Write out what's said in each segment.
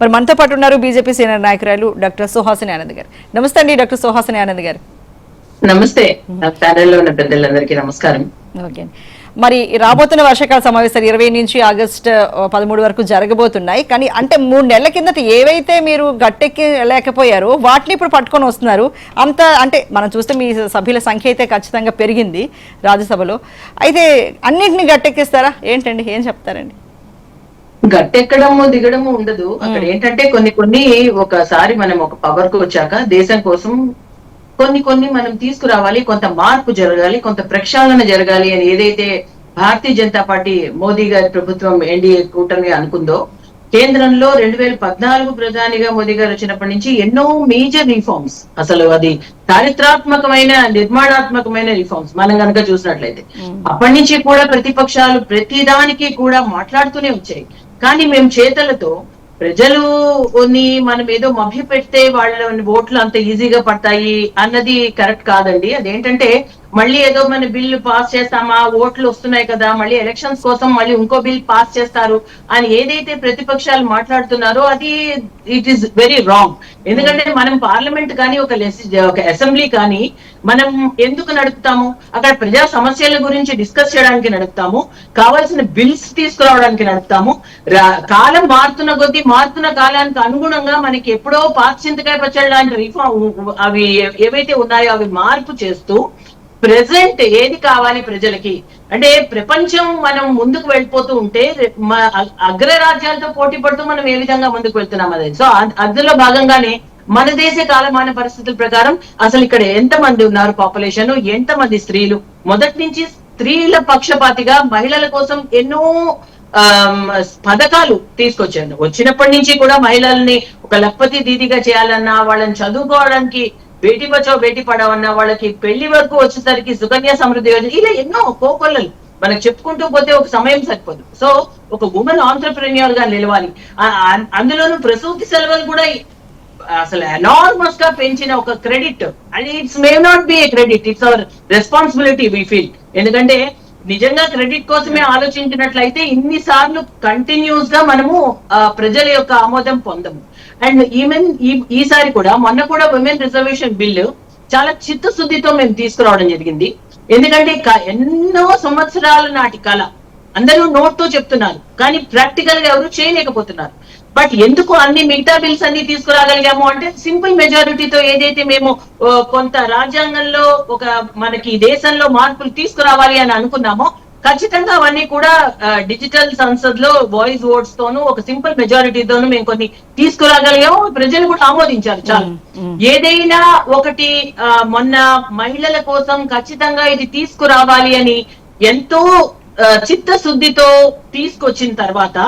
మరి మనతో పాటు ఉన్నారు బీజేపీ సీనియర్ నాయకురాలు డాక్టర్ సుహాసిని ఆనంద్ గారు. నమస్తే అండి డాక్టర్ సుహాసిని ఆనంద్ గారు. నమస్తే. ప్యానెల్లో ఉన్న పెద్దలందరికీ నమస్కారం. ఓకే, మరి రాబోతున్న వర్షాకాల సమావేశాలు 20 నుంచి ఆగస్టు 13 వరకు జరగబోతున్నాయి. కానీ అంటే 3 నెలల కిందట ఏవైతే మీరు గట్టెక్కి లేకపోయారో వాటిని ఇప్పుడు పట్టుకొని వస్తున్నారు. అంత అంటే మనం చూస్తే మీ సభ్యుల సంఖ్య అయితే ఖచ్చితంగా పెరిగింది రాజ్యసభలో. అయితే అన్నింటినీ గట్టెక్కిస్తారా ఏంటండి, ఏం చెప్తారండి? గట్టెక్కడము దిగడము ఉండదు. అక్కడ ఏంటంటే కొన్ని ఒకసారి మనం ఒక పవర్ కు వచ్చాక దేశం కోసం కొన్ని మనం తీసుకురావాలి, కొంత మార్పు జరగాలి, కొంత ప్రక్షాళన జరగాలి అని ఏదైతే భారతీయ జనతా పార్టీ మోదీ గారి ప్రభుత్వం ఎన్డీఏ కూటమి అనుకుందో, కేంద్రంలో 2014 ప్రధానిగా మోదీ గారు వచ్చినప్పటి నుంచి ఎన్నో మేజర్ రిఫార్మ్స్, అసలు అది చారిత్రాత్మకమైన నిర్మాణాత్మకమైన రిఫార్మ్స్ మనం కనుక చూసినట్లయితే అప్పటి నుంచి కూడా ప్రతిపక్షాలు ప్రతిదానికి కూడా మాట్లాడుతూనే వచ్చాయి. కానీ మేము చేతలతో ప్రజలు మనం ఏదో మభ్య పెడితే వాళ్ళ ఓట్లు అంత ఈజీగా పడతాయి అన్నది కరెక్ట్ కాదండి. అదేంటంటే మళ్ళీ ఏదో మన బిల్లు పాస్ చేస్తామా, ఓట్లు వస్తున్నాయి కదా, మళ్ళీ ఎలక్షన్స్ కోసం మళ్ళీ ఇంకో బిల్ పాస్ చేస్తారు అని ఏదైతే ప్రతిపక్షాలు మాట్లాడుతున్నారో అది ఇట్ ఈస్ వెరీ రాంగ్. ఎందుకంటే మనం పార్లమెంట్ కానీ ఒక అసెంబ్లీ కానీ మనం ఎందుకు నడుపుతాము? అక్కడ ప్రజా సమస్యల గురించి డిస్కస్ చేయడానికి నడుపుతాము, కావాల్సిన బిల్స్ తీసుకురావడానికి నడుపుతాము. కాలం మారుతున్న కొద్దీ మారుతున్న కాలానికి అనుగుణంగా మనకి ఎప్పుడో పాచింతకాయ పచ్చడి లాంటి రిఫార్మ్ అవి ఏవైతే ఉన్నాయో అవి మార్పు చేస్తూ ప్రెసెంట్ ఏది కావాలి ప్రజలకి అంటే ప్రపంచం మనం ముందుకు వెళ్ళిపోతూ ఉంటే అగ్రరాజ్యాలతో పోటీ పడుతూ మనం ఏ విధంగా ముందుకు వెళ్తున్నాం అదే. సో అందులో భాగంగానే మన దేశ కాలమాన పరిస్థితుల ప్రకారం అసలు ఇక్కడ ఎంతమంది ఉన్నారు పాపులేషన్, ఎంతమంది స్త్రీలు, మొదటి నుంచి స్త్రీల పక్షపాతిగా మహిళల కోసం ఎన్నో పథకాలు తీసుకొచ్చాను. వచ్చినప్పటి నుంచి కూడా మహిళల్ని ఒక లక్పతి దీదిగా చేయాలన్నా, వాళ్ళని చదువుకోవడానికి బేటీ బచావ్ బేటీ పడావ్ అన్న, వాళ్ళకి పెళ్లి వరకు వచ్చేసరికి సుకన్య సమృద్ధి యోజన, ఇలా ఎన్నో కోకొల్లలు మనకు చెప్పుకుంటూ పోతే ఒక సమయం సరిపోదు. సో ఒక ఉమెన్ ఆంటర్ప్రెన్యూర్ గా నిలవాలి. అందులోనూ ప్రసూతి సెలవులు కూడా అసలు ఎనార్మస్ గా పెంచిన ఒక credit, and it's may not be a credit, it's our responsibility we feel. ఎందుకంటే నిజంగా క్రెడిట్ కోసమే ఆలోచించినట్లయితే ఇన్నిసార్లు కంటిన్యూస్ గా మనము ప్రజల యొక్క ఆమోదం పొందము. అండ్ ఈవెన్ ఈసారి కూడా మొన్న కూడా ఉమెన్ రిజర్వేషన్ బిల్లు చాలా చిత్తశుద్ధితో మేము తీసుకురావడం జరిగింది. ఎందుకంటే ఎన్నో సంవత్సరాల నాటి కళ అందరూ నోట్తో చెప్తున్నారు, కానీ ప్రాక్టికల్ గా ఎవరు చేయలేకపోతున్నారు. బట్ ఎందుకు అన్ని మిగతా బిల్స్ అన్ని తీసుకురాగలిగాము అంటే సింపుల్ మెజారిటీతో ఏదైతే మేము కొంత రాజ్యాంగంలో ఒక మనకి దేశంలో మార్పులు తీసుకురావాలి అని అనుకున్నామో ఖచ్చితంగా అవన్నీ కూడా డిజిటల్ సంసద్ లో వాయిస్ ఓట్స్ తోనూ ఒక సింపుల్ మెజారిటీతోనూ మేము కొన్ని తీసుకురాగలిగాము. ప్రజలు కూడా ఆమోదించారు. చాలు. ఏదైనా ఒకటి మొన్న మహిళల కోసం ఖచ్చితంగా ఇది తీసుకురావాలి అని ఎంతో చిత్తశుద్ధితో తీసుకొచ్చిన తర్వాత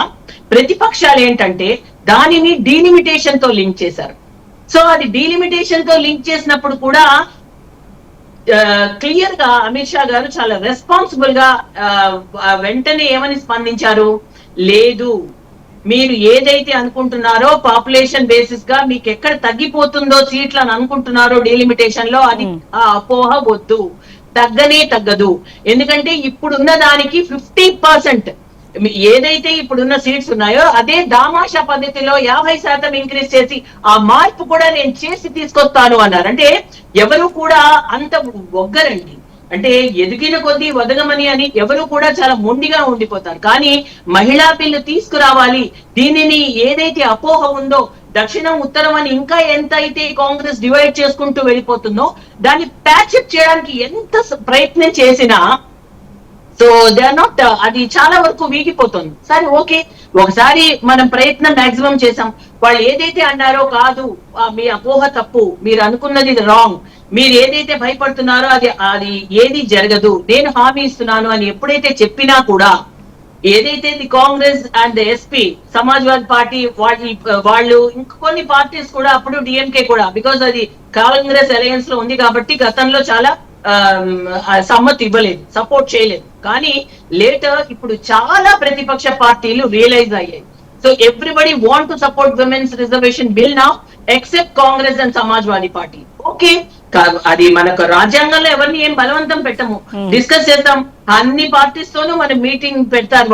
ప్రతిపక్షాలు ఏంటంటే దానిని డీలిమిటేషన్ తో లింక్ చేశారు. సో అది డీలిమిటేషన్ తో లింక్ చేసినప్పుడు కూడా క్లియర్ గా అమిత్ షా గారు చాలా రెస్పాన్సిబుల్ గా వెంటనే ఏమని స్పందించారు, లేదు మీరు ఏదైతే అనుకుంటున్నారో పాపులేషన్ బేసిస్ గా మీకు ఎక్కడ తగ్గిపోతుందో సీట్లు అని అనుకుంటున్నారో డీలిమిటేషన్ లో అది ఆ అపోహ వద్దు, తగ్గనే తగ్గదు. ఎందుకంటే ఇప్పుడున్న దానికి 50% ఏదైతే ఇప్పుడున్న సీట్స్ ఉన్నాయో అదే దామాషా పద్ధతిలో 50% ఇంక్రీజ్ చేసి ఆ మార్పు కూడా నేను చేసి తీసుకొస్తాను అన్నారు. అంటే ఎవరు కూడా అంత ఒగ్గరండి, అంటే ఎదిగిన కొద్దీ వదగమని అని ఎవరు కూడా చాలా మొండిగా ఉండిపోతారు. కానీ మహిళా బిల్లు తీసుకురావాలి, దీనిని ఏదైతే అపోహ ఉందో దక్షిణం ఉత్తరం అని ఇంకా ఎంత అయితే కాంగ్రెస్ డివైడ్ చేసుకుంటూ వెళ్ళిపోతుందో దాన్ని ప్యాచప్ చేయడానికి ఎంత ప్రయత్నం చేసినా సో దే ఆర్ నాట్, అది చాలా వరకు వీగిపోతుంది. సరే ఓకే, ఒకసారి మనం ప్రయత్నం మాక్సిమం చేసాం. వాళ్ళు ఏదైతే అన్నారో కాదు, మీ అపోహ తప్పు, మీరు అనుకున్నది రాంగ్, మీరు ఏదైతే భయపడుతున్నారో అది ఏది జరగదు, నేను హామీ ఇస్తున్నాను అని ఎప్పుడైతే చెప్పినా కూడా ఏదైతే Congress and SP Samajwadi party వాళ్ళు ఇంకొన్ని పార్టీస్ కూడా అప్పుడు డిఎంకే కూడా బికాస్ అది కాంగ్రెస్ అలయన్స్ లో ఉంది కాబట్టి గతంలో చాలా సమ్మతి ఇవ్వలేదు, సపోర్ట్ చేయలేదు. కానీ లేటర్ ఇప్పుడు చాలా ప్రతిపక్ష పార్టీలు రియలైజ్ అయ్యాయి. So everybody want to support women's reservation bill now except Congress and Samajwadi party. Okay, అది మనకు రాజ్యాంగంలో ఎవరిని ఏం బలవంతం పెట్టము, డిస్కస్ చేస్తాం. అన్ని పార్టీస్ తోనూ మనం మీటింగ్ పెడతారు,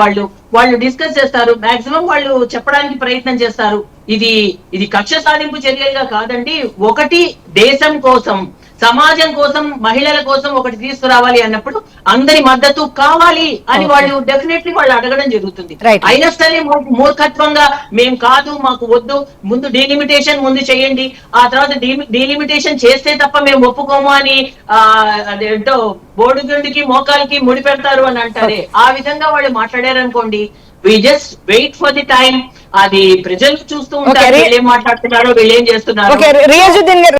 వాళ్ళు డిస్కస్ చేస్తారు, మాక్సిమం వాళ్ళు చెప్పడానికి ప్రయత్నం చేస్తారు. ఇది కక్ష సాధింపు చర్యలుగా కాదండి. ఒకటి దేశం కోసం, సమాజం కోసం, మహిళల కోసం ఒకటి తీసుకురావాలి అన్నప్పుడు అందరి మద్దతు కావాలి అని వాళ్ళు డెఫినెట్లీ వాళ్ళు అడగడం జరుగుతుంది. Right. అయినా సరే మూర్ఖత్వంగా మేం కాదు, మాకు వద్దు, ముందు డీలిమిటేషన్ ముందు చేయండి, ఆ తర్వాత డీలిమిటేషన్ చేస్తే తప్ప మేము ఒప్పుకోము అని అదేంటో బోడుగుండికి మోకాలకి ముడి పెడతారు అని అంటారే, ఆ విధంగా వాళ్ళు మాట్లాడారనుకోండి, we just wait for the time. అది ప్రజలు చూస్తూ ఉంటారు, వీళ్ళు ఏం మాట్లాడుతున్నారో, వీళ్ళు ఏం చేస్తున్నారు. రియాజుద్దీన్ గారు